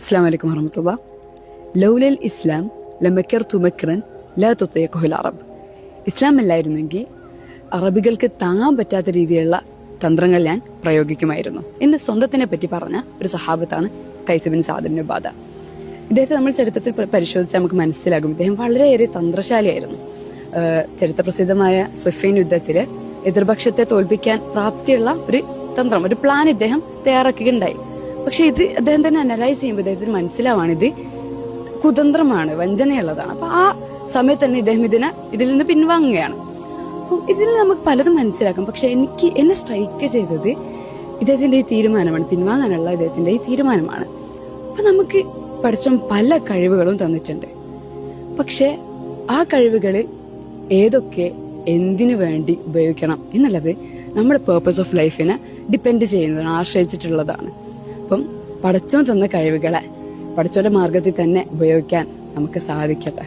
അസ്സലാമു അലൈക്കും വറഹ്മത്തുള്ളാഹി. ലൗലൽ ഇസ്ലാം ലമക്കർതു മക്രൻ ലാ തുതീഖുൽ അറബ്. ഇസ്ലാം അല്ലായിരുന്നെങ്കിൽ അറബികൾക്ക് താങ്ങാൻ പറ്റാത്ത രീതിയിലുള്ള തന്ത്രങ്ങൾ ഞാൻ പ്രയോഗിക്കുമായിരുന്നു എന്ന് സ്വന്തത്തിനെ പറ്റി പറഞ്ഞ ഒരു സഹാബത്താണ് ഖൈസ് ബിൻ സഅദ് ഇബ്നു ഉബാദ. ഇദ്ദേഹത്തെ നമ്മൾ ചരിത്രത്തിൽ പരിശോധിച്ചാൽ നമുക്ക് മനസ്സിലാകും ഇദ്ദേഹം വളരെയേറെ തന്ത്രശാലിയായിരുന്നു. ചരിത്രപ്രസിദ്ധമായ സിഫീൻ യുദ്ധത്തില് എതിർപക്ഷത്തെ തോൽപ്പിക്കാൻ പ്രാപ്തിയുള്ള ഒരു തന്ത്രം, ഒരു പ്ലാൻ ഇദ്ദേഹം തയ്യാറാക്കുകയുണ്ടായി. പക്ഷെ ഇത് അദ്ദേഹം തന്നെ അനലൈസ് ചെയ്യുമ്പോൾ ഇദ്ദേഹത്തിന് മനസ്സിലാവാണ് ഇത് കുതന്ത്രമാണ്, വഞ്ചനയുള്ളതാണ്. അപ്പൊ ആ സമയത്ത് തന്നെ ഇദ്ദേഹം ഇതിൽ നിന്ന് പിൻവാങ്ങുകയാണ്. അപ്പം ഇതിൽ നമുക്ക് പലതും മനസ്സിലാക്കാം. പക്ഷെ എന്നെ സ്ട്രൈക്ക് ചെയ്തത് ഇദ്ദേഹത്തിന്റെ ഈ തീരുമാനമാണ്, പിൻവാങ്ങാനുള്ള ഇദ്ദേഹത്തിന്റെ ഈ തീരുമാനമാണ്. അപ്പൊ നമുക്ക് പഠിച്ചോൻ പല കഴിവുകളും തന്നിട്ടുണ്ട്. പക്ഷെ ആ കഴിവുകള് ഏതൊക്കെ എന്തിനു വേണ്ടി ഉപയോഗിക്കണം എന്നുള്ളത് നമ്മുടെ പേർപ്പസ് ഓഫ് ലൈഫിനെ ഡിപ്പെൻഡ് ചെയ്യുന്നതാണ്, ആശ്രയിച്ചിട്ടുള്ളതാണ്. അപ്പം പടച്ചോൻ തന്ന കഴിവുകളെ പടച്ചോന്റെ മാർഗത്തിൽ തന്നെ ഉപയോഗിക്കാൻ നമുക്ക് സാധിക്കട്ടെ.